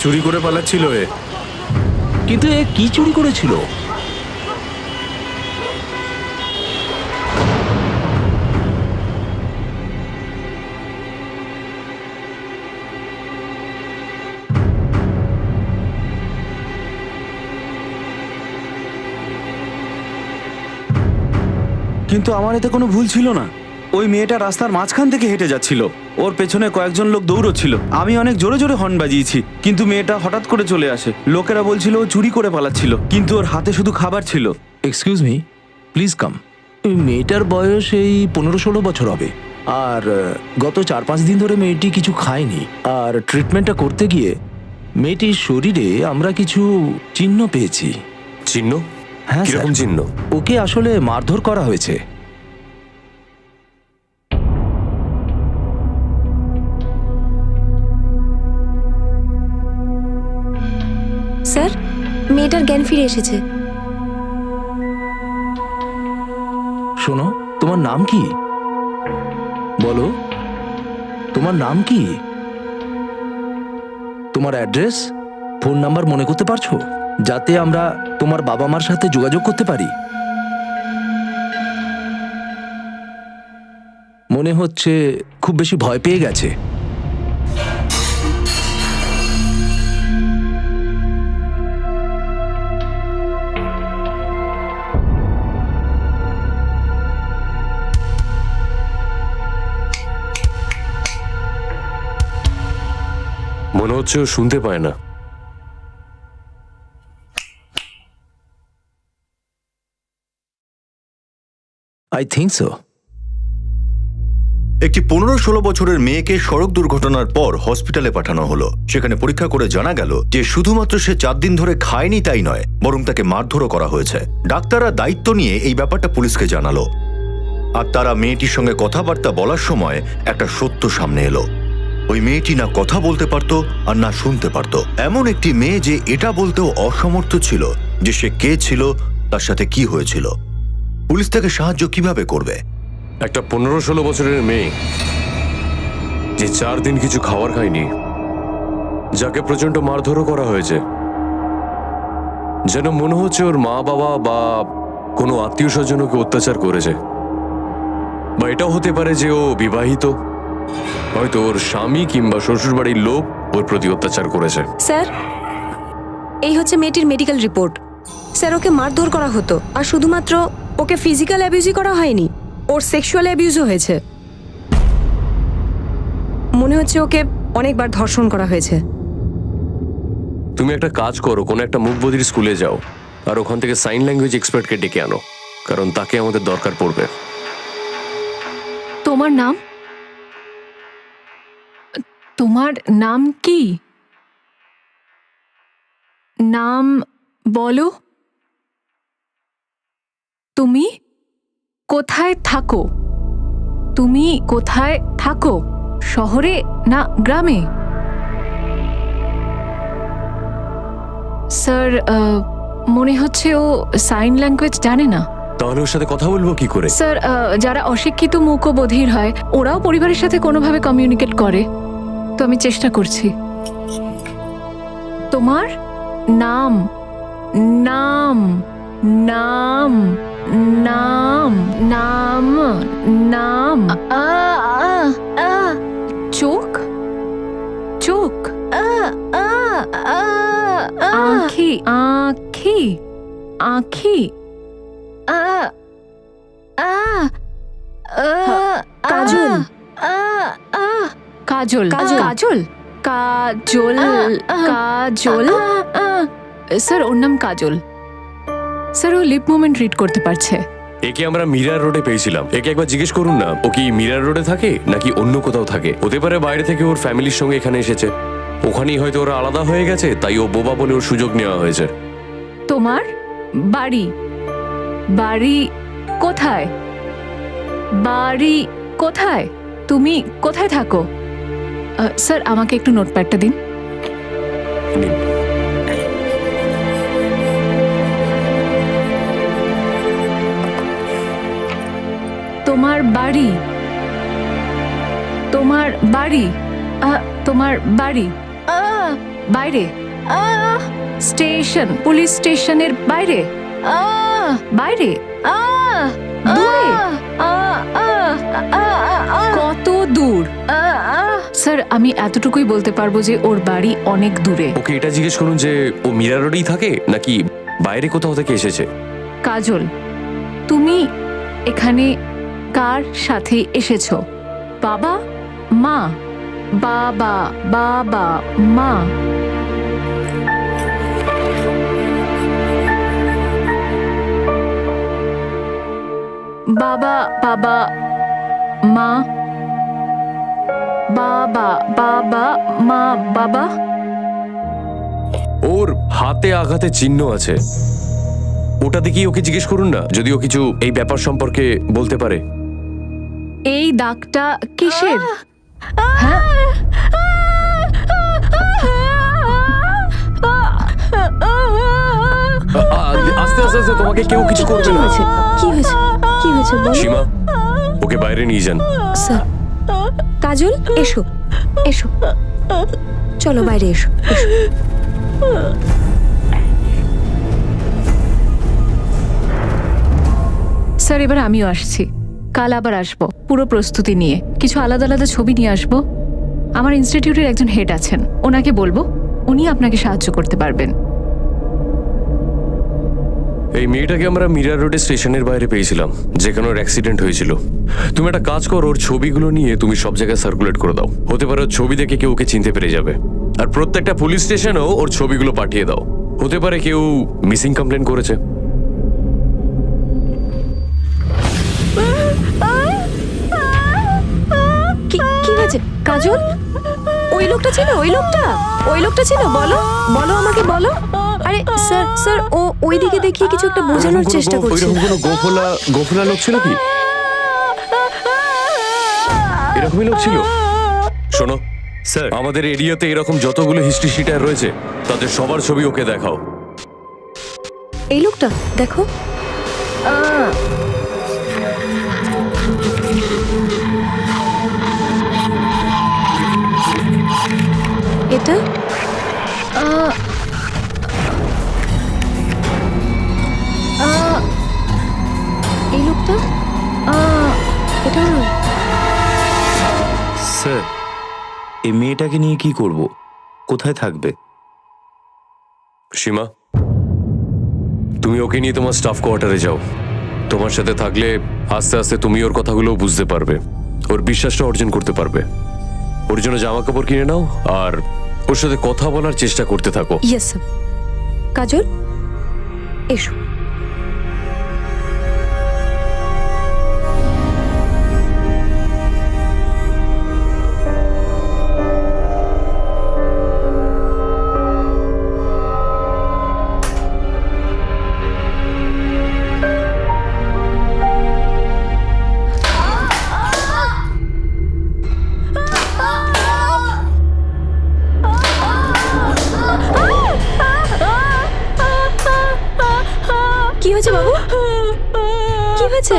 চুরি করে পালাচ্ছিল এ। কিন্তু এ কি চুরি করেছিল? কিন্তু আমার এতে কোনো ভুল ছিল না। ওই মেয়েটা রাস্তার মাঝখান থেকে হেঁটে যাচ্ছিল, ওর পেছনে কয়েকজন লোক দৌড়চ্ছিল। আমি অনেক জোরে জোরে হর্ন বাজিয়েছি, কিন্তু মেয়েটা হঠাৎ করে চলে আসে। লোকেরা বলছিল ও চুরি করে পালাচ্ছিল, কিন্তু ওর হাতে শুধু খাবার ছিল। Excuse me, please come. মেয়েটার বয়স এই 15-16 বছর হবে। আর গত 4-5 দিন ধরে মেয়েটি কিছু খায়নি। আর ট্রিটমেন্টটা করতে গিয়ে মেয়েটির শরীরে আমরা কিছু চিহ্ন পেয়েছি। চিহ্ন? হ্যাঁ স্যার। কিরকম চিহ্ন? ওকে আসলে মারধর করা হয়েছে। স্যার, মেয়েটার জ্ঞান ফিরে এসেছে। শোনো, তোমার নাম কি? বলো, তোমার নাম কি? তোমার অ্যাড্রেস, ফোন নাম্বার মনে করতে পারছো, যাতে আমরা তোমার বাবা মার সাথে যোগাযোগ করতে পারি? মনে হচ্ছে খুব বেশি ভয় পেয়ে গেছে। মনে হচ্ছে ও শুনতে পায় না। I think so. একটি 15-16 বছরের মেয়েকে সড়ক দুর্ঘটনার পর হসপিটালে পাঠানো হলো। সেখানে পরীক্ষা করে জানা গেল যে শুধুমাত্র সে 4 দিন ধরে খায়নি তাই নয়, বরং তাকে মারধরও করা হয়েছে। ডাক্তাররা দায়িত্ব নিয়ে এই ব্যাপারটা পুলিশকে জানালো, আর তারা মেয়েটির সঙ্গে কথাবার্তা বলার সময় একটা সত্য সামনে এলো। ওই মেয়েটি না কথা বলতে পারতো আর না শুনতে পারতো। এমন একটি মেয়ে যে এটা বলতেও অসমর্থ ছিল যে সে কে ছিল, তার সাথে কি হয়েছিল। পুলিশ তাকে সাহায্য কিভাবে করবে? একটা 15-16 বছরের মেয়ে যে 4 দিন কিছু খাবার খায়নি, যাকে প্রচন্ড মারধরও করা হয়েছে, যেন মনে হচ্ছে ওর মা বাবা বা কোনো আত্মীয় স্বজন ওকে অত্যাচার করেছে। বা এটাও হতে পারে যে ও বিবাহিত, হয়তো ওর স্বামী কিংবা শ্বশুর বাড়ির লোক ওর প্রতি অত্যাচার করেছে। স্যার, এই হচ্ছে মেয়েটির মেডিকেল রিপোর্ট। স্যার, ওকে মারধর করা হতো, আর শুধুমাত্র ওকে ফিজিক্যাল অ্যাবিউজই করা হয়নি, ওর সেক্সুয়াল অ্যাবিউজও হয়েছে। মনে হচ্ছে ওকে অনেকবার ধর্ষণ করা হয়েছে। তুমি একটা কাজ করো, কোনো একটা মুখবধির স্কুলে যাও, আর ওখান থেকে সাইন ল্যাঙ্গুয়েজ এক্সপার্টকে ডেকে আনো, কারণ তাকে আমাদের দরকার পড়বে। তোমার নাম? তোমার নাম কি? নাম বলো। তুমি কোথায় থাকো? তুমি কোথায় থাকো, শহরে না গ্রামে? স্যার, মনে হচ্ছে ও সাইন ল্যাঙ্গুয়েজ জানে না। তাহলে ওর সাথে কথা বলবো কি করে? স্যার, যারা অশিক্ষিত মূক ও বধির হয়, ওরাও পরিবারের সাথে কোনোভাবে কমিউনিকেট করে, তো আমি চেষ্টা করছি। তোমার নাম? নাম নাম নাম নাম নাম চোখ? চোখ? আঁখি? আঁখি? আঁখি? কাজল? কাজল? কাজল? কাজল? কাজল? স্যার, ওর নাম কাজল। স্যার, ও লিপ মুভমেন্ট রিড করতে পারছে। একে আমরা মিরার রোডে পেয়েছিলাম। একে একবার জিজ্ঞেস করুন না, ও কি মিরার রোডে থাকে নাকি অন্য কোথাও থাকে। হতে পারে বাইরে থেকে ওর ফ্যামিলির সঙ্গে এখানে এসেছে, ওখানেই হয়তো ওরা আলাদা হয়ে গেছে, তাই ও বোবা বলে ওর সুযোগ নেওয়া হয়েছে। তোমার বাড়ি? বাড়ি কোথায়? বাড়ি কোথায়? তুমি কোথায় থাকো? স্যার, আমাকে একটু নোটপ্যাডটা দিন। নিন। তোমার বাড়ি? তোমার বাড়ি? তোমার বাড়ি? বাইরে। স্টেশন, পুলিশ স্টেশনের বাইরে। বাইরে দূরে। কত দূর? স্যার আমি এতটুকুই বলতে পারবো যে ওর বাড়ি অনেক দূরে। ওকে এটা জিজ্ঞেস করুন যে ও মীরা রোডেই থাকে নাকি বাইরে কোথাও থেকে এসেছে। কাজল, তুমি এখানে কার সাথে এসেছো? বাবা, মা? বাবা, বাবা, মা। বাবা, বাবা, মা। বাবা, বাবা, মা, বাবা। ওর হাতে আঘাতে চিহ্ন আছে, ওটা দেখি ওকে জিজ্ঞেস করুন না, যদি ও কিছু এই ব্যাপার সম্পর্কে বলতে পারে। এই দাগটা কিসের? হ্যাঁ? আস্তে আস্তে আস্তে, তোমাকে কেউ কিছু করবে কি না। হয়েছে? কি হয়েছে? কি হয়েছে বলো। সীমা, ওকে বাইরে নিয়ে যান। স্যার, কাজল এসো, এসো, চলো বাইরে এসো, এসো। স্যার এবার আমিও আসছি, কাল আবার আসবো পুরো প্রস্তুতি নিয়ে, কিছু আলাদা আলাদা ছবি নিয়ে আসবো। আমার ইনস্টিটিউটের একজন হেড আছেন, ওনাকে বলবো, উনি আপনাকে সাহায্য করতে পারবেন। এই মেয়েটাকে আমরা মীরা রোডের স্টেশনের বাইরে পেয়েছিলাম, যেখানে ওর অ্যাক্সিডেন্ট হয়েছিল। তুমি একটা কাজ করো, ওর ছবিগুলো নিয়ে তুমি সব জায়গায় সার্কুলেট করে দাও। হতে পারে ওর ছবি দেখে কেউ ওকে চিনতে পেরে যাবে। আর প্রত্যেকটা পুলিশ স্টেশনেও ওর ছবিগুলো পাঠিয়ে দাও। হতে পারে কেউ মিসিং কমপ্লেন করেছে। কি কি হয়েছে কাজল? ওই লোকটা ছিল, ওই লোকটা, ওই লোকটা ছিল, বলো, বলো আমাকে বলো। আরে স্যার, স্যার ও ওইদিকে দেখিয়ে কিছু একটা বোঝানোর চেষ্টা করছে। ওইরকম কোনো গোফলা লোক ছিল কি? এরকমই লোক ছিল? শোনো স্যার, আমাদের এরিয়াতে এরকম যতগুলো হিস্ট্রি শিটার রয়েছে তাদের সবার ছবি ওকে দেখাও। এই লোকটা দেখো। এটা এই লোকটা এটা স্যার, এই মেয়েটাকে নিয়ে কি করব? কোথায় থাকবে? সীমা, তুমি ওকে নিয়ে তোমার স্টাফ কোয়ার্টারে যাও। তোমার সাথে থাকলে আস্তে আস্তে তুমি ওর কথাগুলো বুঝতে পারবে, ওর বিশ্বাসটা অর্জন করতে পারবে। ওর জন্য জামা কাপড় কিনে নাও আর ওর সাথে কথা বলার চেষ্টা করতে থাকো। Yes sir. কাজল এসো। কি হয়েছে বাবু? কি হয়েছে?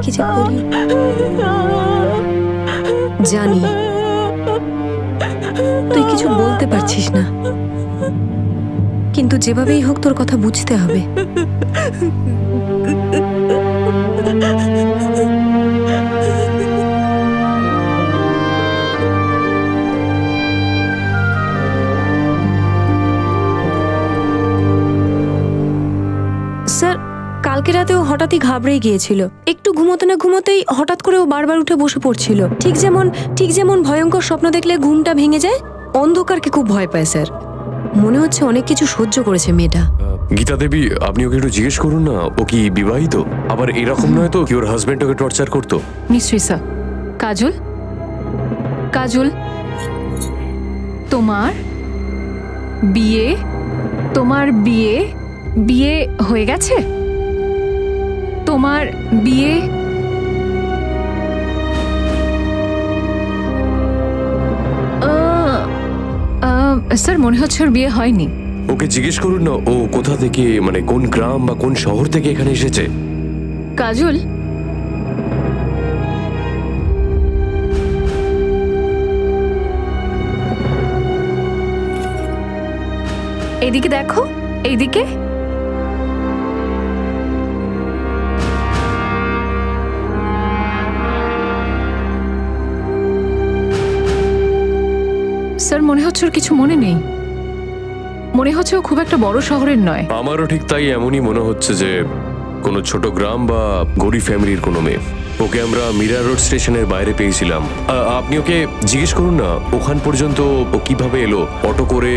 কি যে করি জানি তুই কিছু বলতে পারছিস না, কিন্তু যেভাবেই হোক তোর কথা বুঝতে হবে। স্যার, কালকে রাতে ও হঠাৎই ঘাবড়ে গিয়েছিল। একটু ঘুমোতে না ঘুমোতেই হঠাৎ করে ও বারবার উঠে বসে পড়ছিল। ঠিক যেমন ভয়ঙ্কর স্বপ্ন দেখলে ঘুমটা ভেঙে যায়, অন্ধকারকে খুব ভয় পায় স্যার। মনে হচ্ছে অনেক কিছু সহ্য করেছে মেয়েটা। গীতা দেবী, আপনি ওকে একটু জিজ্ঞেস করুন না, ও কি বিবাহিত? আবার এরকম নয় তো কি ওর হাজবেন্ড ওকে টর্চার করতো? নিশ্চয়ই স্যার। কাজল, কাজল, তোমার বিয়ে, তোমার বিয়ে বিয়ে হয়ে গেছে? তোমার বিয়ে? স্যার মনে হচ্ছে ওর বিয়ে হয়নি। ওকে জিজ্ঞেস করুন না ও কোথা থেকে, মানে কোন গ্রাম বা কোন শহর থেকে এখানে এসেছে। কাজল, এইদিকে দেখো, এইদিকে। স্যার, মনে হচ্ছে ওর কিছু মনে নেই। মনে হচ্ছে ও খুব একটা বড় শহরের নয়। আমারও ঠিক তাই এমনই মনে হচ্ছে যে কোনো ছোট গ্রাম বা গরিব ফ্যামিলির কোনো মেয়ে। ওকে আমরা মিরা রোড স্টেশনের বাইরে পেয়েছিলাম। আপনি ওকে জিজ্ঞেস করুন না ওখান পর্যন্ত ও কিভাবে এলো, অটো করে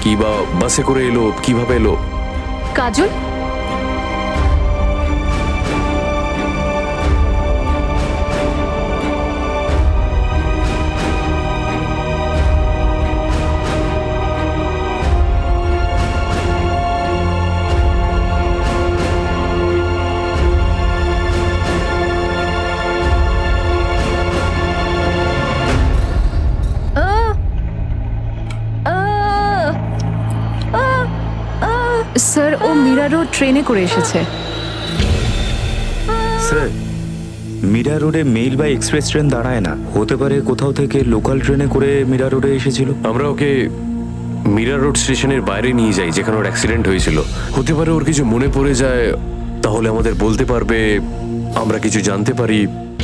কি বা বাসে করে এলো, কিভাবে এলো। কাজল, স্যার ও মিরা রোড ট্রেনে করে এসেছে। স্যার, মিরা রোডে মেইল বা এক্সপ্রেস ট্রেন দাঁড়ায় না। হতে পারে কোথাও থেকে লোকাল ট্রেনে করে মিরা রোডে এসেছিল। আমরা ওকে মিরা রোড স্টেশনের বাইরে নিয়ে যাই যেখানে ওর অ্যাক্সিডেন্ট হয়েছিল। হতে পারে ওর কিছু মনে পড়ে যায়, তাহলে আমাদের বলতে পারবে, আমরা কিছু জানতে পারি।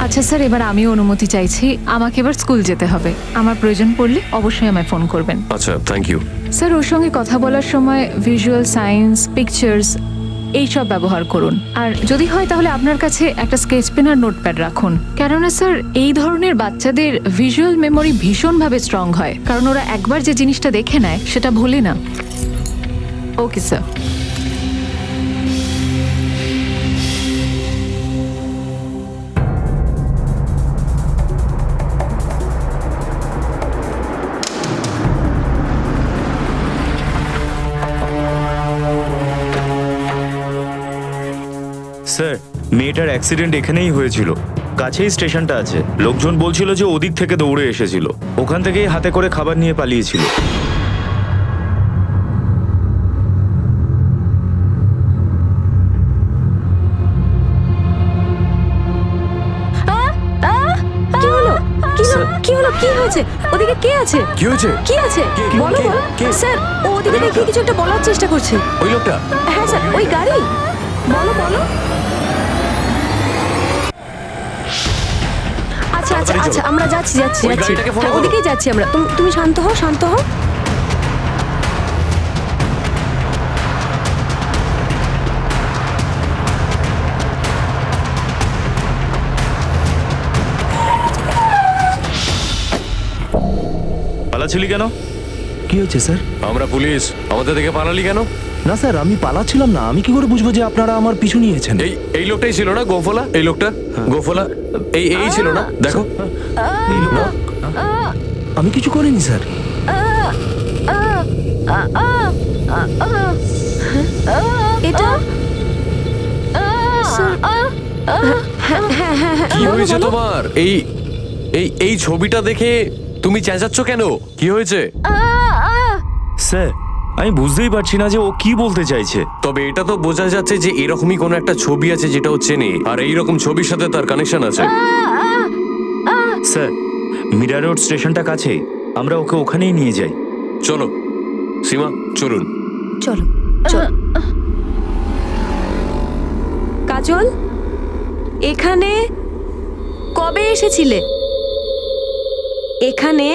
আচ্ছা স্যার, এবার আমিও অনুমতি চাইছি। আমাকে এবার স্কুল যেতে হবে। আমার প্রয়োজন পড়লে অবশ্যই আমায় ফোন করবেন। আচ্ছা, থ্যাংক ইউ। স্যার, ওর সঙ্গে কথা বলার সময় ভিজুয়াল সায়েন্স, পিকচার্স এইসব ব্যবহার করুন। আর যদি হয় তাহলে আপনার কাছে একটা স্কেচ পেন আর নোটপ্যাড রাখুন। কেননা স্যার, এই ধরনের বাচ্চাদের ভিজুয়াল মেমোরি ভীষণভাবে স্ট্রং হয়, কারণ ওরা একবার যে জিনিসটা দেখে নেয় সেটা ভোলে না। Okay sir. স্যার, মেয়েটার অ্যাক্সিডেন্ট এখানেই হয়েছিল। কাছেই স্টেশনটা আছে। লোকজন বলছিল যে ওদিক থেকে দৌড়ে এসেছিল, ওখান থেকেই হাতে করে খাবার নিয়ে পালিয়েছিল। কি হলো? কি হলো? কি হয়েছে? ওদিকে কে আছে? কি হয়েছে? কি আছে? কে? বলো কে? বলো। কে? স্যার, ও ওদিকে দেখিয়ে কিছু একটা বলার চেষ্টা করছে। ওই লোকটা? হ্যাঁ স্যার, ওই গাড়ি। বলো বলো। আচ্ছা আচ্ছা তাড়াতাড়ি আচ্ছা, চলো। আমরা যাচ্ছি যাচ্ছি ওই যাচ্ছি। গাড়িটাকে follow হ্যাঁ, করো। ওদিকেই যাচ্ছি আমরা। তুমি শান্ত হও, শান্ত হও। পালাছিলি কেন? কি হয়েছে স্যার? আমরা পুলিশ, আমাদের দেখে পালালি কেন? না স্যার, আমি পালাচ্ছিলাম না। আমি কি করে বুঝবো যে আপনারা আমার পিছু নিয়েছেন? এই লোকটাই ছিল না গোফলা? এই লোকটা গোফলা এই ছিল না? দেখো। এই লোকটা? আমি কিছু করিনি স্যার। এটা কি হয়েছে তোমার? এই এই এই ছবিটা দেখে তুমি চেঁচাচ্ছ কেন? কি হয়েছে? স্যার, আমি বুঝতেই পারছি না যে ও কি বলতে চাইছে। তবে এটা তো বোঝা যাচ্ছে যে এরকমই কোনো একটা ছবি আছে যেটা ও চেনে, আর এইরকম ছবির সাথে তার কানেকশন আছে। স্যার, মিরা রোড স্টেশনটা কাছে, আমরা ওকে ওখানেই নিয়ে যাই। চলো সীমা, চলুন। চলো চলো। কাজল, এখানে কবে এসেছিলে? এখানে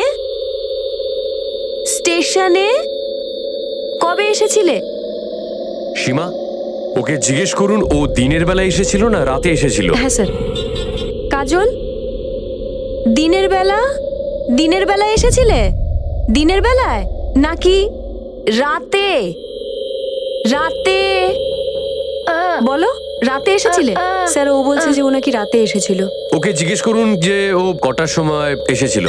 স্টেশনে কবে এসেছিলে? সীমা, ওকে জিজ্ঞেস করুন ও দিনের বেলা এসেছিল না রাতে এসেছিল। হ্যাঁ স্যার। কাজল, দিনের বেলা এসেছিলে? দিনের বেলায় নাকি রাতে? রাতে বলো, রাতে এসেছিলে? স্যার, ও বলছে যে ও নাকি রাতে এসেছিল। ওকে জিজ্ঞেস করুন যে ও কটার সময় এসেছিল।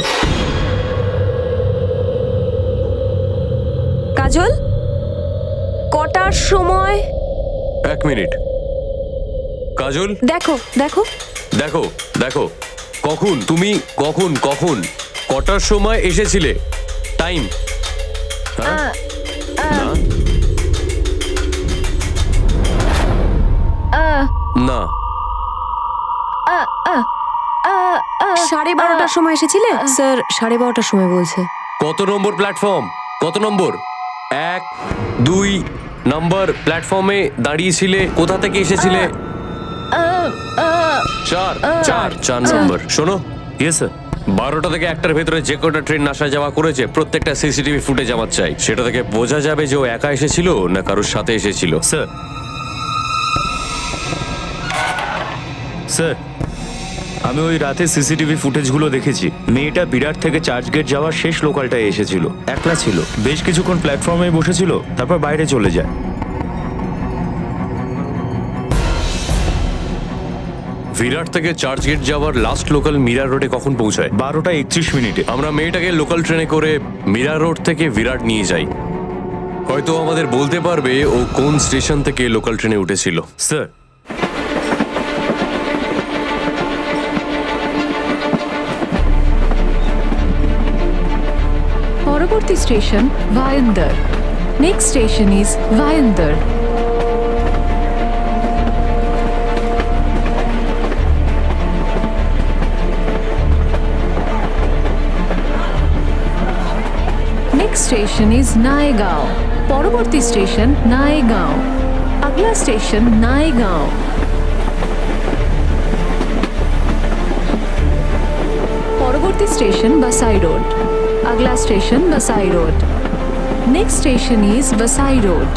কাজল, কটার সময়? 1 মিনিট। কাজল, দেখো দেখো। দেখো দেখো, কখন তুমি কখন কটার সময় এসেছিলে? টাইম। না, 12:30টার সময় এসেছিলে? স্যার, 12:30টার সময় বলছে। কত নম্বর প্ল্যাটফর্ম? কত নম্বর? 1, 2 নাম্বার প্ল্যাটফর্মে দাঁড়িয়েছিলে, কোথা থেকে এসেছিলে? 4 নম্বর। শোনো, ইয়েস স্যার। 12টা থেকে 1টার ভেতরে যে কটা ট্রেন আসা যাওয়া করেছে প্রত্যেকটা সিসিটিভি ফুটেজ আমার চাই। সেটা থেকে বোঝা যাবে যে ও একা এসেছিল না কারোর সাথে এসেছিল। স্যার, স্যার, আমি ওই রাতে সিসিটিভি ফুটেজগুলো দেখেছি। মেয়েটা বিরাট থেকে চার্চ গেট যাওয়ার শেষ লোকালটায় এসেছিল, একলা ছিল, বেশ কিছুক্ষণ প্ল্যাটফর্মে বসেছিল, তারপর বাইরে চলে যায়। বিরাট থেকে চার্চ গেট যাওয়ার লাস্ট লোকাল মিরার রোডে কখন পৌঁছায়? 12:31 আমরা মেয়েটাকে লোকাল ট্রেনে করে মিরার রোড থেকে বিরাট নিয়ে যাই। হয়তো আমাদের বলতে পারবে ও কোন স্টেশন থেকে লোকাল ট্রেনে উঠেছিল। স্যার, পরবর্তী station Bhayandar. Next station is Bhayandar. Next station is Naigaon. পরবর্তী স্টেশন नायगांव। अगला स्टेशन नायगांव। পরবর্তী স্টেশন बसाई रोड। अगला स्टेशन बसाई रोड। नेक्स्ट स्टेशन इज बसाई रोड।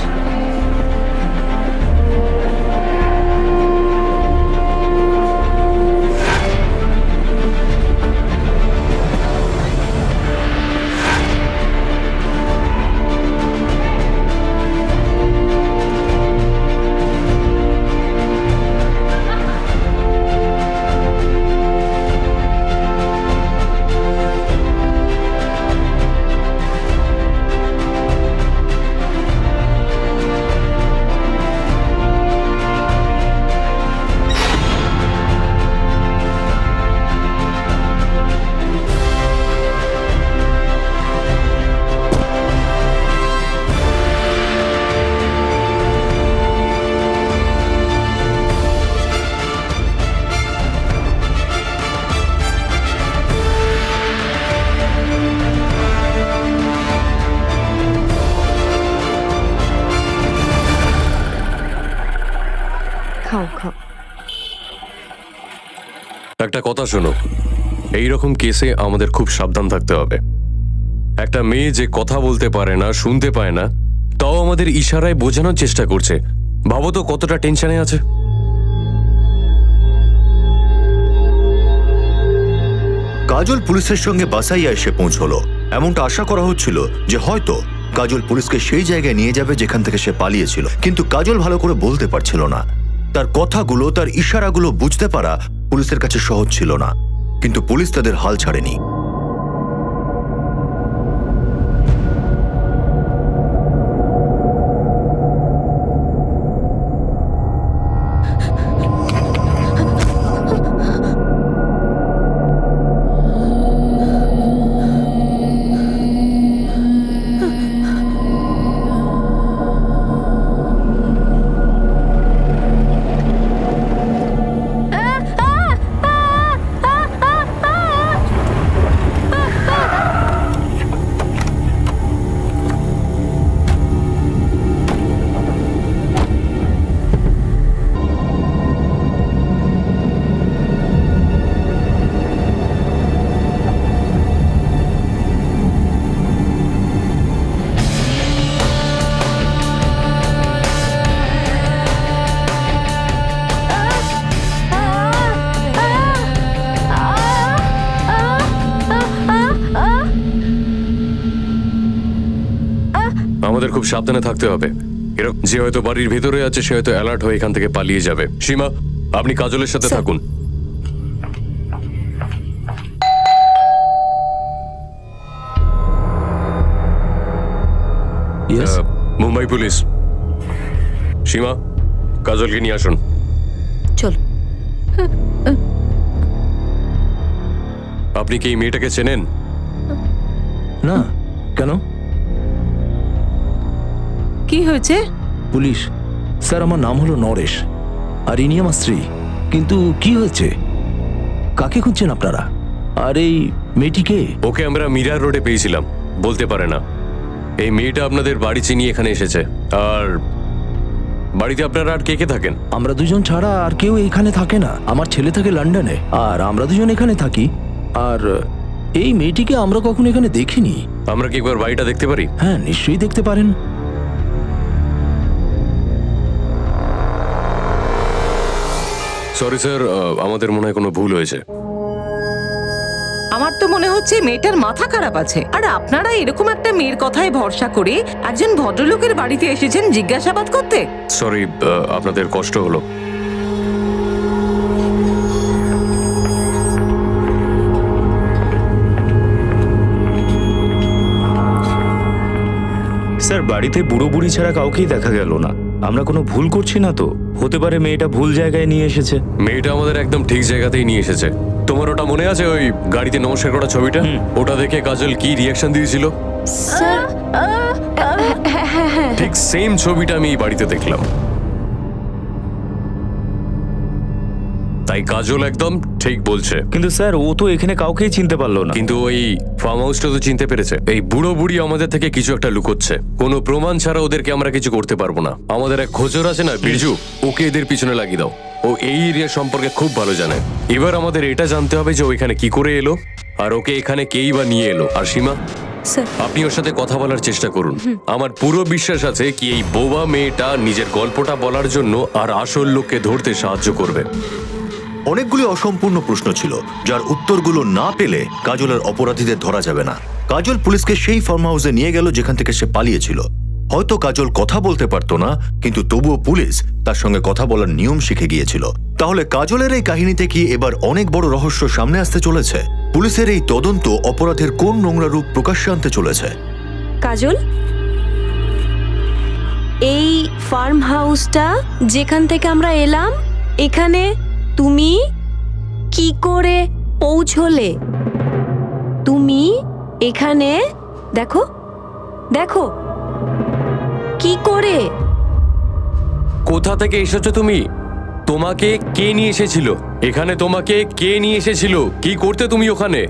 খাও খাও। একটা কথা শোনো, এই রকম কেসে আমাদের খুব সাবধান থাকতে হবে। একটা মেয়ে যে কথা বলতে পারে না, শুনতে পায় না, তাও আমাদের ইশারায় বোঝানোর চেষ্টা করছে। ভাবো তো কতটা টেনশনে আছে। কাজল পুলিশের সঙ্গে বাসাইয়া এসে পৌঁছলো। এমনটা আশা করা হচ্ছিল যে হয়তো কাজল পুলিশকে সেই জায়গায় নিয়ে যাবে যেখান থেকে সে পালিয়েছিল, কিন্তু কাজল ভালো করে বলতে পারছিল না। তার কথাগুলো, তার ইশারাগুলো বুঝতে পারা পুলিশের কাছে সহজ ছিল না, কিন্তু পুলিশ তাদের হাল ছাড়েনি। আমাদের খুব সাবধানে থাকতে হবে। এরকম যে হয়তো বাড়ির ভেতরে আছে সে হয়তো অ্যালার্ট হয়ে এখান থেকে পালিয়ে যাবে। সীমা, আপনি কাজলের সাথে স্যার। থাকুন। Yes, Mumbai police. সীমা, কাজলকে নিয়ে আসুন। চল। আপনি কি এই মেয়েটাকে চেনেন? না, কেন? কি হয়েছে? পুলিশ স্যার, আমার নাম হলো নরেশ, আর ইনি আমার স্ত্রী। কিন্তু কি হয়েছে? কাকে খুঁজছেন আপনারা? আর এই মেয়েটিকে? ওকে আমরা মিরার রোডে পেয়েছিলাম, বলতে পারে না। এই মেয়েটা আপনাদের বাড়ি চিনিয়ে এখানে এসেছে। আর বাড়িতে আপনারা আর কে কে থাকেন? আমরা দুজন ছাড়া আর কেউ এখানে থাকে না। আমার ছেলে থাকে লন্ডনে, আর আমরা দুজন এখানে থাকি। আর এই মেয়েটিকে আমরা কখনো এখানে দেখিনি। আমরা কি একবার বাড়িটা দেখতে পারি? হ্যাঁ, নিশ্চয়ই দেখতে পারেন। সরি স্যার, আমাদের মনে হয় কোনো ভুল হয়েছে। আমার তো মনে হচ্ছে মেয়েটার মাথা খারাপ আছে। আর আপনারা এরকম একটা মেয়ের কথায় ভরসা করে একজন ভদ্রলোকের বাড়িতে এসেছেন জিজ্ঞাসাবাদ করতে। সরি, আপনাদের কষ্ট হলো। স্যার, বাড়িতে বুড়ো বুড়ি ছাড়া কাউকেই দেখা গেল না। আমরা কোনো ভুল করছি না তো? হতে পারে মেয়েটা ভুল জায়গায় নিয়ে এসেছে। মেয়েটা আমাদের একদম ঠিক জায়গাতেই নিয়ে এসেছে। তোমার ওটা মনে আছে, ওই গাড়িতে নমস্কার করা ছবিটা? ওটা দেখে কাজল কি রিয়াকশন দিয়েছিল? স্যার, ঠিক সেম ছবিটা আমি এই বাড়িতে দেখলাম। তাই কাজল একদম ঠিক বলছে। কিন্তু স্যার, ও তো এখানে কাউকেই চিনতে পারলো না। কিন্তু ওই ফার্ম হাউসটা তো চিনতে পেরেছে। এই বুড়ো বুড়ি আমাদের থেকে কিছু একটা লুকোচ্ছে। কোনো প্রমাণ ছাড়া ওদেরকে আমরা কিছু করতে পারবো না। আমাদের এক খোঁজর আছে না, বিরজু, ওকে এদের পিছনে লাগিয়ে দাও। ও এই এরিয়া সম্পর্কে খুব ভালো জানে। এবার আমাদের এটা জানতে হবে যে ও এখানে কি করে এলো, আর ওকে এখানে কেই বা নিয়ে এলো। আর সীমা, স্যার, আপনি ওর সাথে কথা বলার চেষ্টা করুন। আমার পুরো বিশ্বাস আছে কি এই বোবা মেয়েটা নিজের গল্পটা বলার জন্য আর আসল লোককে ধরতে সাহায্য করবে। অনেকগুলি অসম্পূর্ণ প্রশ্ন ছিল, যার উত্তরগুলো না পেলে কাজলের অপরাধীদের ধরা যাবে না। কাজল পুলিশকে সেই ফার্ম হাউসে নিয়ে গেল যেখান থেকে সে পালিয়েছিল। হয়তো কাজল কথা বলতে পারতো না, কিন্তু তবুও পুলিশ তার সঙ্গে কথা বলার নিয়ম শিখে গিয়েছিল। তাহলে কাজলের এই কাহিনীতে কি এবার অনেক বড় রহস্য সামনে আসতে চলেছে? পুলিশের এই তদন্ত অপরাধের কোন নোংরা রূপ প্রকাশ্যে আনতে চলেছে? কাজল, এই ফার্ম হাউসটা যেখান থেকে আমরা এলাম, এখানে তুমি কি করে পৌঁছলে? তুমি এখানে দেখো দেখো কি করে? কোথা থেকে এসেছো তুমি? তোমাকে কে নিয়ে এসেছিল এখানে? তোমাকে কে নিয়ে এসেছিল? কি করতে তুমি ওখানে?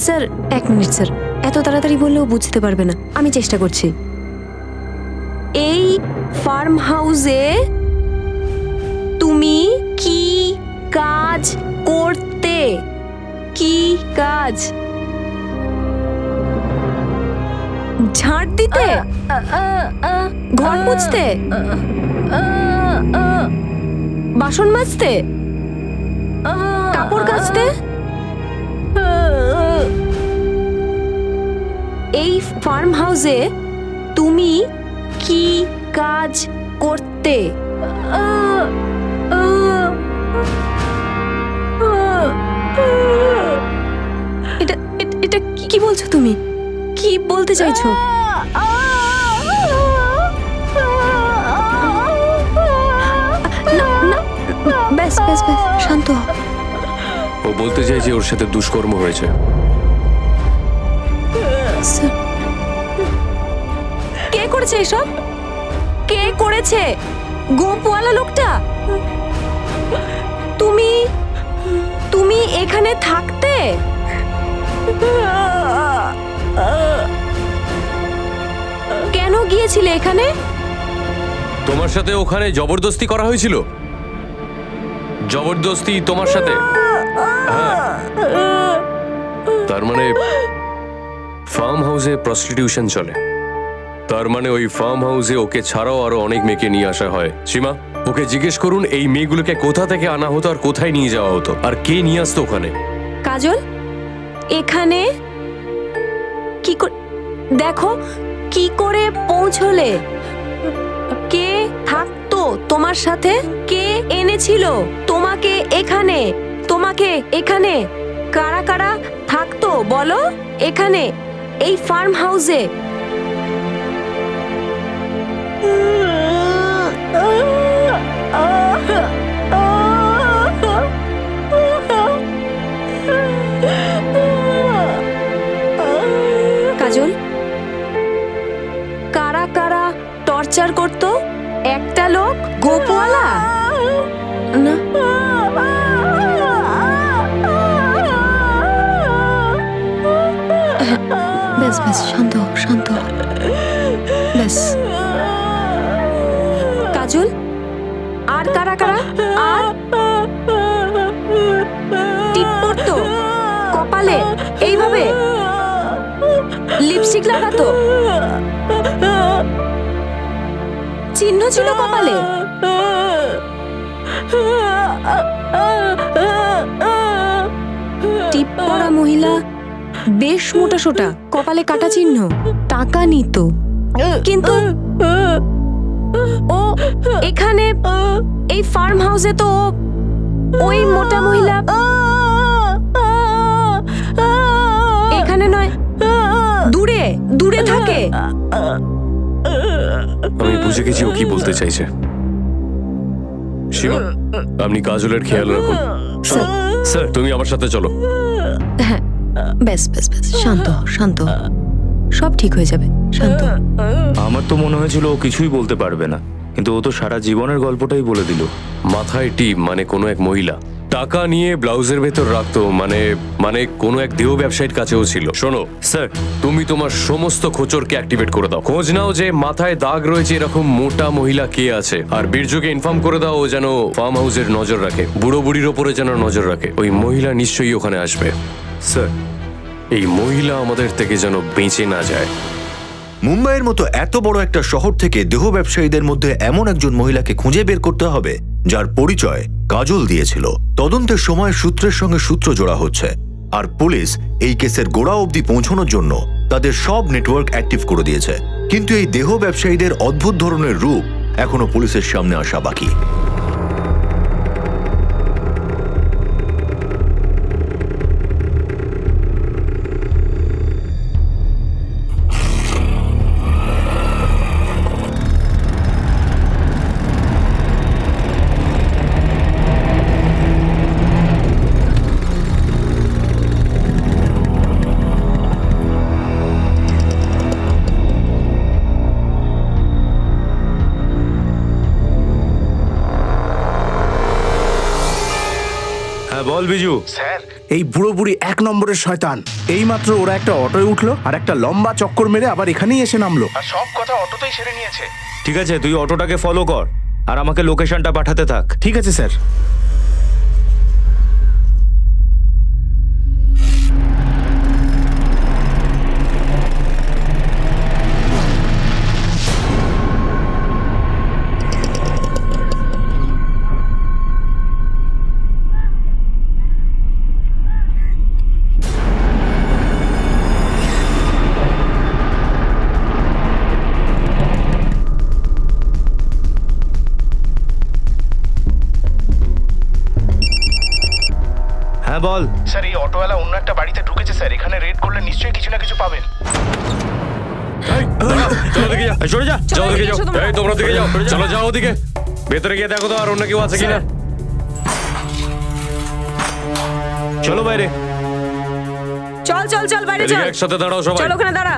স্যার, এক মিনিট স্যার, এত তাড়াতাড়ি বললেও বুঝতে পারবে না। আমি চেষ্টা করছি। এই ফার্ম হাউসে তুমি কি কাজ করতে? কি কাজ? ঝাড় দিতে? ঘর মুছতে? বাসন মাজতে? কাপড় কাচতে? এই ফার্ম হাউসে তুমি কি কাজ করতে? এটা এটা কি বলছো তুমি? কি বলতে চাইছো? না, না, ব্যাস ব্যাস ব্যাস, শান্ত হও। ও বলতে চাই যে ওর সাথে দুষ্কর্ম হয়েছে। স্যার, কে করেছে এসব? কে করেছে? গোপওয়ালা লোকটা? তুমি তুমি এখানে থাকতে? কেন গিয়েছিলে এখানে? তোমার সাথে ওখানে জবরদস্তি করা হয়েছিল? জবরদস্তি তোমার সাথে? হ্যাঁ। তার মানে ফার্ম হাউসে প্রস্টিটিউশন চলে। তার মানে ওই ফার্ম হাউসে ওকে ছাড়াও আরো অনেক মেয়েকে নিয়ে আসা হয়। সীমা, ওকে জিজ্ঞেস করুন এই মেয়েগুলোকে কোথা থেকে আনা হতো আর কোথায় নিয়ে যাওয়া হতো, আর কে নিয়ে আসতো ওখানে। কাজল, এখানে কি করে? দেখো কি করে পৌঁছলে? কে থাকতো তোমার সাথে? কে এনেছিল তোমাকে এখানে? তোমাকে এখানে কারা কারা থাকতো বলো? এখানে এই ফার্ম হাউসে? কাজল, কারা কারা টর্চার করতো? একটা লোক, গোপওয়ালা? না, ব্যাস ব্যাস, শান্ত হও, শান্ত হও। কারা কারা? আর টিপ পরতো কপালে এইভাবে, লিপস্টিক লাগাতো, চিহ্ন ছিল কপালে। টিপ পরা মহিলা, বেশ মোটা সোটা, কপালে কাটা চিহ্ন, টাকা নিত। কিন্তু ও এখানে এই ফার্ম হাউসে তো ওই মোটা মহিলা এখানে নয়, দূরে দূরে থাকে। আমি বুঝে গেছি ও কি বলতে চাইছে। সীমা, আপনি কাজলের খেয়াল রাখুন। স্যার, স্যার, তুমি আমার সাথে চলো। হ্যাঁ, ব্যাস ব্যাস ব্যাস, শান্ত হও, শান্ত হও। সব ঠিক হয়ে যাবে, শান্ত হও। আমার তো মনে হয়েছিল ও কিছুই বলতে পারবে না, কিন্তু ও তো সারা জীবনের গল্পটাই বলে দিল। মাথায় টিপ মানে কোনো এক মহিলা টাকা নিয়ে ব্লাউজের ভেতর রাখতো, মানে কোনো এক দেহ ব্যবসায়ীর কাছেও ছিল। শোনো স্যার, তুমি তোমার সমস্ত খোঁচরকে অ্যাক্টিভেট করে দাও। খোঁজ নাও যে মাথায় দাগ রয়েছে এরকম মোটা মহিলা কে আছে, আর বীর্যকে ইনফর্ম করে দাও ও যেন ফার্ম হাউসের নজর রাখে, বুড়ো বুড়ির ওপরে যেন নজর রাখে। ওই মহিলা নিশ্চয়ই ওখানে আসবে। স্যার, এই মহিলা আমাদের থেকে যেন বেঁচে না যায়। মুম্বাইয়ের মতো এত বড় একটা শহর থেকে দেহ ব্যবসায়ীদের মধ্যে এমন একজন মহিলাকে খুঁজে বের করতে হবে যার পরিচয় কাজল দিয়েছিল। তদন্তের সময় সূত্রের সঙ্গে সূত্র জোড়া হচ্ছে, আর পুলিশ এই কেসের গোড়া অবধি পৌঁছানোর জন্য তাদের সব নেটওয়ার্ক অ্যাক্টিভ করে দিয়েছে। কিন্তু এই দেহ ব্যবসায়ীদের অদ্ভুত ধরনের রূপ এখনো পুলিশের সামনে আসা বাকি। হ্যাঁ বল বিজু। স্যার, এই বুড়ো বুড়ি এক নম্বরের শয়তান। এইমাত্র ওরা একটা অটোয় উঠলো আর একটা লম্বা চক্কর মেরে আবার এখানেই এসে নামলো, আর সব কথা অটোতেই সেরে নিয়েছে। ঠিক আছে, তুই অটোটাকে ফলো কর আর আমাকে লোকেশনটা পাঠাতে থাক। ঠিক আছে স্যার। হ্যাঁ বল। স্যার, এই অটোওয়ালা অন্য একটা বাড়িতে ঢুকেছে স্যার। এখানে রেড করলে নিশ্চয়ই কিছু না কিছু পাবেন। চলো দেখে যাও, সরে যা। চলো দেখে যাও। তোমরা। এই তোমরা দিকে যাও, চলো যাও ওদিকে। ভেতরে গিয়ে দেখো তো আর অন্য কেউ আছে কিনা। চলো বাইরে। চল চল চল, বাইরে এদিকে চল। একসাথে দাঁড়াও সবাই। চল ওখানে দাঁড়া।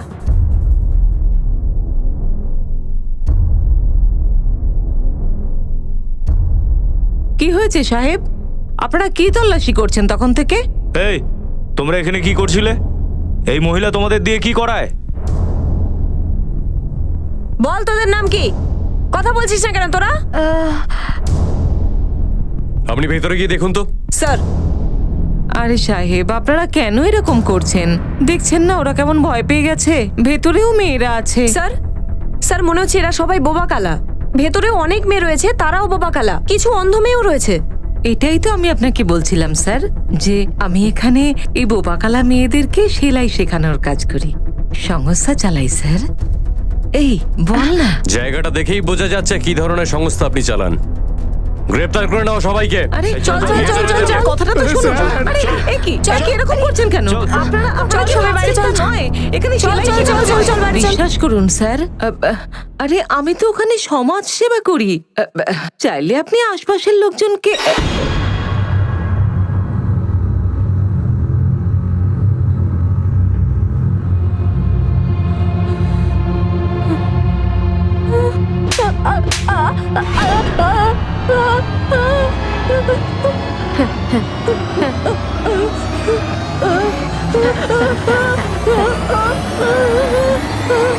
কি হয়েছে সাহেব? আপনারা কি তল্লাশি করছেন তখন থেকে? এই, তোমরা এখানে কি করছিলে? এই মহিলা তোমাদের দিয়ে কি করায়? বল তোদের নাম কি? কথা বলছিস না কেন তোরা? আপনি ভেতরে গিয়ে দেখুন তো। স্যার, আরে সাহেব, আপনারা কেন এরকম করছেন? দেখছেন না ওরা কেমন ভয় পেয়ে গেছে? ভেতরেও মেয়েরা আছে। স্যার, স্যার মনে হচ্ছে এরা সবাই বোবা কালা। ভেতরেও অনেক মেয়ে রয়েছে, তারাও বোবা কালা। কিছু অন্ধ মেয়েও রয়েছে। এটাই তো আমি আপনাকে বলছিলাম স্যার, যে আমি এখানে এই বোবাকালা মেয়েদেরকে সেলাই শেখানোর কাজ করি, সংস্থা চালাই স্যার। এই বল না। জায়গাটা দেখেই বোঝা যাচ্ছে কি ধরনের সংস্থা আপনি চালান। গ্রেপ্তার করে নাও সবাইকে। আরে চল চল চল চল চল, কথাটা তো শুনুন। আরে এ কি এরকম করছেন কেন? আপনারা চল, সবাই বাইরে চল, চল। নয়, এখানে চল, সেলাই চল, চল, শেখানো চল, হয়। চল, বাইরে চল। বিশ্বাস করুন স্যার, আরে আমি তো ওখানে সমাজ সেবা করি। চাইলে আপনি আশপাশের লোকজনকে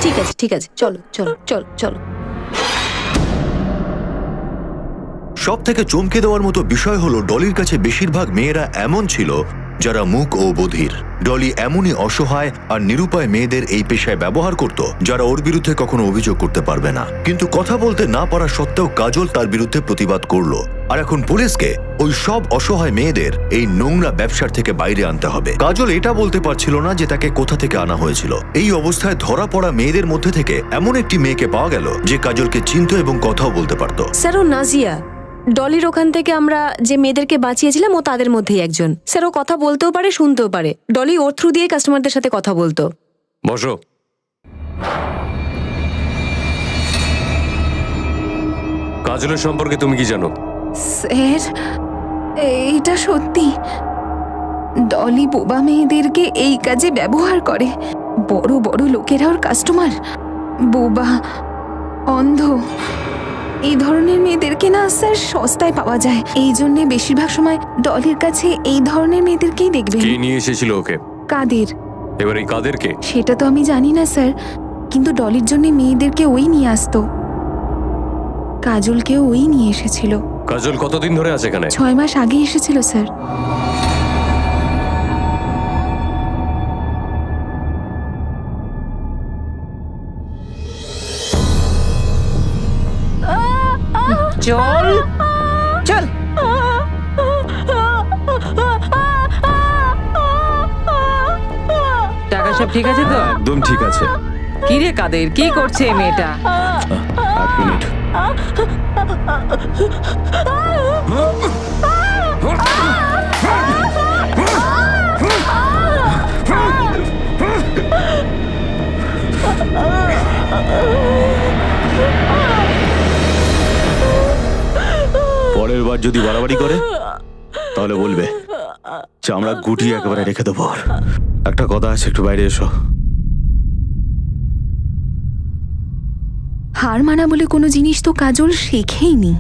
ঠিক আছে, ঠিক আছে, চলো চলো চলো চলো। সব থেকে চমকে দেওয়ার মতো বিষয় হলো ডলির কাছে বেশিরভাগ মেয়েরা এমন ছিল যারা মূক ও বধির। ডলি এমনই অসহায় আর নিরুপায় মেয়েদের এই পেশায় ব্যবহার করত যারা ওর বিরুদ্ধে কখনো অভিযোগ করতে পারবে না। কিন্তু কথা বলতে না পারা সত্ত্বেও কাজল তার বিরুদ্ধে প্রতিবাদ করলো। আর এখন পুলিশকে ওই সব অসহায় মেয়েদের এই নোংরা ব্যবসার থেকে বাইরে আনতে হবে। কাজল এটা বলতে পারছিল না যে তাকে কোথা থেকে আনা হয়েছিল। এই অবস্থায় ধরা পড়া মেয়েদের মধ্যে থেকে এমন একটি মেয়েকে পাওয়া গেল যে কাজলকে চিনত এবং কথাও বলতে পারত। স্যার, ও নাজিয়া। ডলির ওখান থেকে আমরা যে মেয়েদেরকে বাঁচিয়েছিলাম ও তাদের মধ্যেই একজন। স্যার, ও কথা বলতেও পারে, শুনতেও পারে। ডলি ওর থ্রু দিয়ে কাস্টমারদের সাথে কথা বলতো। বসো। কাজলের সম্পর্কে তুমি কি জানো? স্যার, এইটা সত্যি। ডলি বোবা মেয়েদেরকে এই কাজে ব্যবহার করে। বড় বড় লোকেরা ওর কাস্টমার। বোবা, অন্ধ, এই ধরনের মেয়েদেরকে না স্যার সস্তায় পাওয়া যায়। এই জন্যে বেশিরভাগ সময় ডলির কাছে এই ধরনের মেয়েদেরকেই দেখবেন। কে নিয়ে এসেছিল ওকে? কাদের? এবার এই কাদেরকে? সেটা তো আমি জানি না স্যার, কিন্তু ডলির জন্য মেয়েদেরকে ওই নিয়ে আসতো। কাজলকেও ওই নিয়ে এসেছিল। কাজল কতদিন ধরে আছে এখানে? 6 মাস আগে এসেছিল স্যার। চল চল। টাকা সব ঠিক আছে তো? একদম ঠিক আছে। কি রে কাদের, কি করছে এই মেয়েটা? এক মিনিট। পরের বার যদি বাড়াবাড়ি করে তাহলে বলবে চামড়া গুটিয়ে একেবারে রেখে দেবো। একটা কথা আছে, একটু বাইরে এসো। হার মানা বলে কোনো জিনিস তো কাজল শেখেইনি।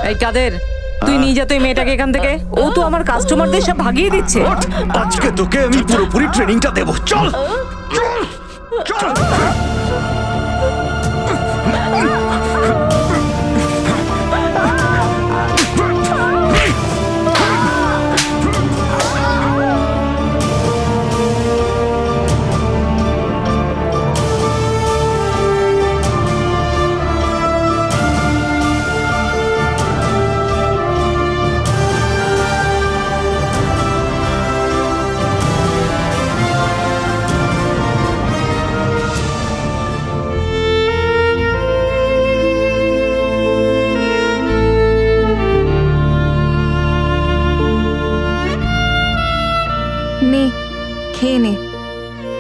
এই কাদের, তুই নিয়ে যা তো এই মেয়েটাকে এখান থেকে। ও তো আমার কাস্টমারদের সব ভাগিয়ে দিচ্ছে। আজকে তোকে আমি পুরোপুরি ট্রেনিংটা দেবো। চল চল। নে, খেয়ে নে।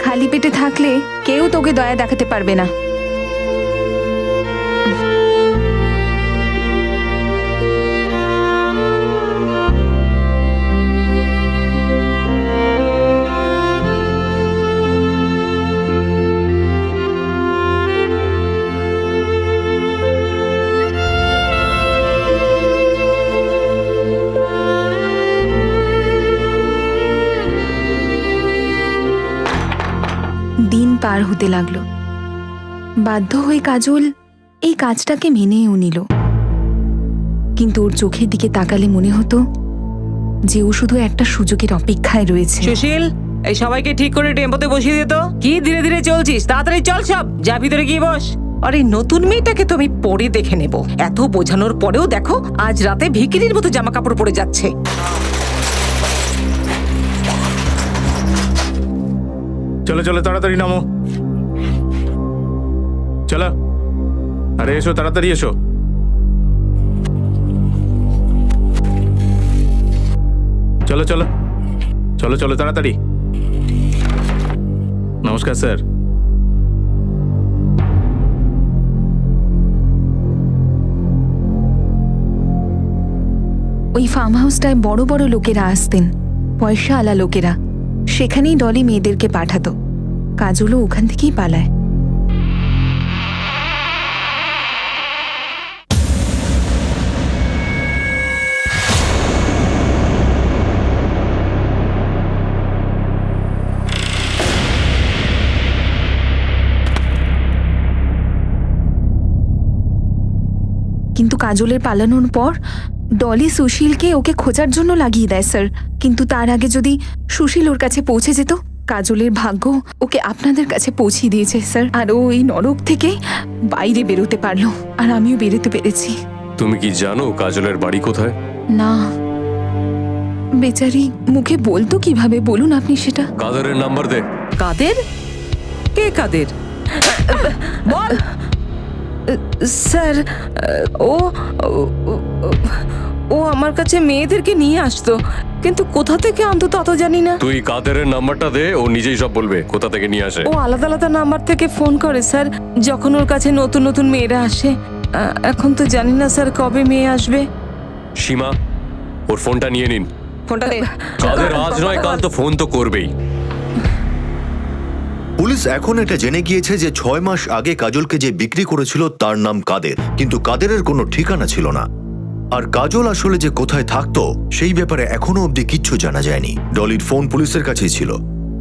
খালি পেটে থাকলে কেউ তোকে দয়া দেখাতে পারবে না। দিন পার হতে লাগলো। বাধ্য হয়ে কাজল এই কাজটাকে মেনেও নিল। কিন্তু ওর চোখের দিকে তাকালে মনে হতো যে ও শুধু একটা সুযোগের অপেক্ষায় রয়েছে। সুশীল, এই সবাইকে ঠিক করে টেম্পোতে বসিয়ে দিত। কি ধীরে ধীরে চলছিস? তাড়াতাড়ি চল, সব যা ভিতরে গিয়ে বস। আর এই নতুন মেয়েটাকে তো আমি পরে দেখে নেব। এত বোঝানোর পরেও দেখো আজ রাতে ভিকিরির মতো জামা কাপড় পরে যাচ্ছে। চলো চলো, তাড়াতাড়ি নামো। চলো, আরে এসো, তাড়াতাড়ি এসো। চলো চলো চলো চলো, তাড়াতাড়ি। নমস্কার স্যার। ওই ফার্ম হাউসটায় বড় বড় লোকেরা আসতেন, পয়সা আলা লোকেরা। সেখানেই ডলি মেয়েদেরকে পাঠাতো। কাজলও ওখান থেকেই পালায়। কিন্তু কাজলের পালানোর পর ডলি সুশীলকে ওকে খোঁজার জন্য লাগিয়ে দেয় স্যার। কিন্তু তার আগে যদি সুশীল ওর কাছে পৌঁছে যেত, কাজলের ভাগ্য ওকে আপনাদের কাছে পৌঁছে দিয়েছে স্যার। আর ও এই নরক থেকে বাইরে বেরোতে পারলো, আর আমিও বেরোতে পেরেছি। তুমি কি জানো কাজলের বাড়ি কোথায়? না, বেচারি মুখে বলতো কিভাবে, বলুন আপনি সেটা। কাদেরের নাম্বার দে। কাদের? কে কাদের? বল। স্যার, ও ও আমার কাছে মেয়েদেরকে নিয়ে আসতো, কিন্তু কোথা থেকে আনতো তা তো জানি না। তুই কাদেরের নাম্বারটা দে, ও নিজেই সব বলবে কোথা থেকে নিয়ে আসে। ও আলাদা আলাদা নাম্বার থেকে ফোন করে স্যার, যখন ওর কাছে নতুন নতুন মেয়েরা আসে। এখন তো জানি না স্যার কবে মেয়ে আসবে। সীমা, ওর ফোনটা নিয়ে নিন। ফোনটা দে। কাদের আজ নয় কাল তো ফোন তো করবেই। পুলিশ এখন এটা জেনে গিয়েছে যে 6 মাস আগে কাজলকে যে বিক্রি করেছিল তার নাম কাদের, কিন্তু কাদেরের কোনো ঠিকানা ছিল না। আর কাজল আসলে যে কোথায় থাকতো সেই ব্যাপারে এখনো অবধি কিচ্ছু জানা যায়নি। ডলির ফোন পুলিশের কাছেই ছিল,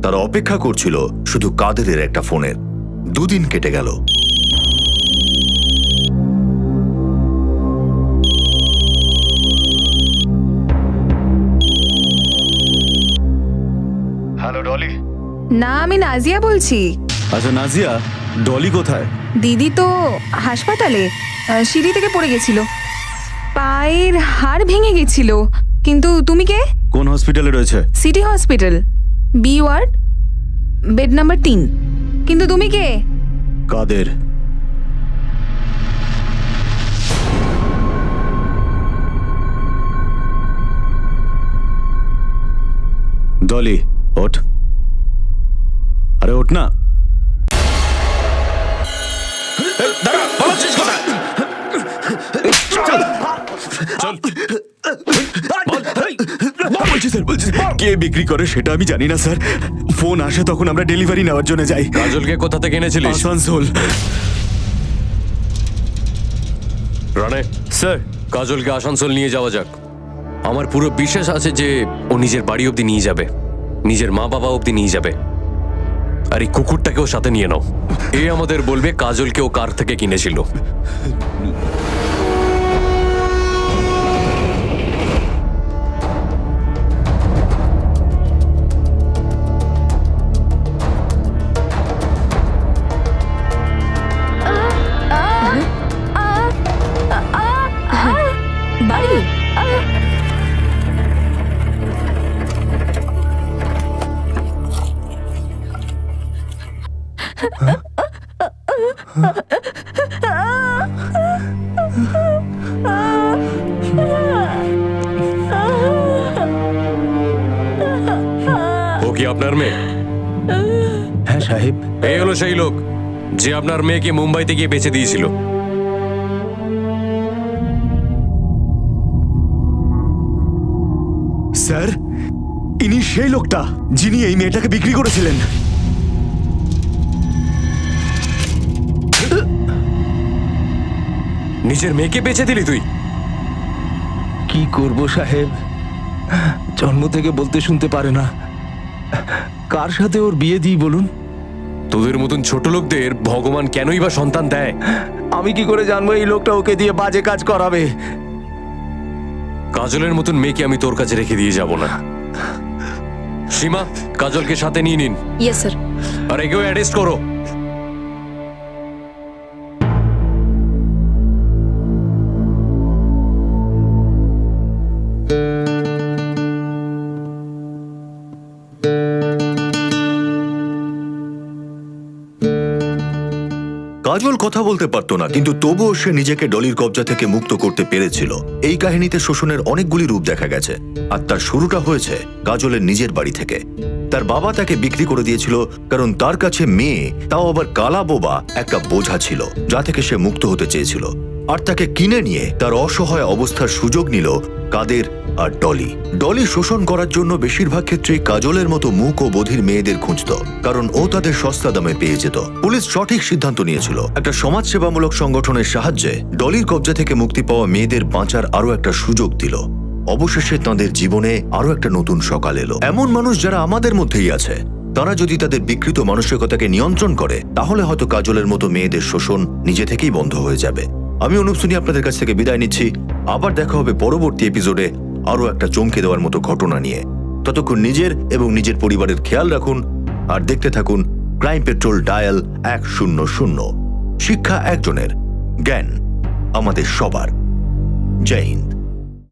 তারা অপেক্ষা করছিল শুধু কাদেরের একটা ফোনের। 2 দিন কেটে গেল। হ্যালো ডলি। না, আমি নাজিয়া বলছি। আচ্ছা নাজিয়া, ডলি কোথায়? দিদি তো হাসপাতালে, সিঁড়ি থেকে পড়ে গেছিল, পায়ের হাড় ভেঙে গেছিল। কিন্তু তুমি কে? কোন হসপিটালে রয়েছে? City hospital, B ward, bed number 3। কিন্তু তুমি কে? কাদের। ডলি ওঠ, আরে ওঠ না। কে বিক্রি করে সেটা আমি জানি না স্যার। ফোন আসে তখন আমরা ডেলিভারি নেওয়ার জন্য যাই। কাজলকে কোথা থেকে এনেছিলিস? আসানসোল। রানে, স্যার, কাজলকে আসানসোল নিয়ে যাওয়া যাক। আমার পুরো বিশ্বাস আছে যে ও নিজের বাড়ি অবধি নিয়ে যাবে, নিজের মা বাবা অবধি নিয়ে যাবে। আর এই কুকুরটাকেও সাথে নিয়ে নাও, এ আমাদের বলবে কাজলকে ও কার থেকে কিনেছিল। বাড়ি? ও কি আপনার মেয়ে? হ্যাঁ সাহেব। এই হলো সেই লোক যে আপনার মেয়েকে মুম্বাইতে গিয়ে বেচে দিয়েছিল। স্যার, ইনি সেই লোকটা যিনি এই মেয়েটাকে বিক্রি করেছিলেন। নিজের মেয়েকে বেচে দিলি তুই? কি করব সাহেব, জন্ম থেকে বলতে শুনতে পারে না। কার সাথে ওর বিয়ে দিই বলুন? তোদের মতন ছোট লোকদের ভগবান কেনই বা সন্তান দেয়? আমি কি করে জানবো এই লোকটা ওকে দিয়ে বাজে কাজ করাবে? কাজলের মতন মেয়েকে আমি তোর কাছে রেখে দিয়ে যাব না। সীমা, কাজলকে সাথে নিয়ে নিন। Yes sir. আর একেও অ্যারেস্ট করো। কাজল কথা বলতে পারতো না, কিন্তু তবুও সে নিজেকে ডলির কবজা থেকে মুক্ত করতে পেরেছিল। এই কাহিনীতে শোষণের অনেকগুলি রূপ দেখা গেছে, আর তার শুরুটা হয়েছে কাজলের নিজের বাড়ি থেকে। তার বাবা তাকে বিক্রি করে দিয়েছিল কারণ তার কাছে মেয়ে, তাও আবার কালা বোবা, একটা বোঝা ছিল যা থেকে সে মুক্ত হতে চেয়েছিল। আর তাকে কিনে নিয়ে তার অসহায় অবস্থার সুযোগ নিল কাদের আর ডলি। ডলি শোষণ করার জন্য বেশিরভাগ ক্ষেত্রেই কাজলের মতো মূক ও বধির মেয়েদের খুঁজত, কারণ ও তাদের সস্তা দামে পেয়ে যেত। পুলিশ সঠিক সিদ্ধান্ত নিয়েছিল, একটা সমাজসেবামূলক সংগঠনের সাহায্যে ডলির কবজা থেকে মুক্তি পাওয়া মেয়েদের বাঁচার আরো একটা সুযোগ দিল। অবশেষে তাদের জীবনে আরো একটা নতুন সকাল এলো। এমন মানুষ যারা আমাদের মধ্যেই আছে, তারা যদি তাদের বিকৃত মানসিকতাকে নিয়ন্ত্রণ করে, তাহলে হয়তো কাজলের মতো মেয়েদের শোষণ নিজে থেকেই বন্ধ হয়ে যাবে। আমি অনুপ সুনি আপনাদের কাছ থেকে বিদায় নিচ্ছি। আবার দেখা হবে পরবর্তী এপিসোডে আরো একটা চমকে দেওয়ার মতো ঘটনা নিয়ে। ততক্ষণ নিজের এবং নিজের পরিবারের খেয়াল রাখুন আর দেখতে থাকুন ক্রাইম পেট্রোল ডায়াল 100। শিক্ষা একজনের, জ্ঞান আমাদের সবার। জয় হিন্দ।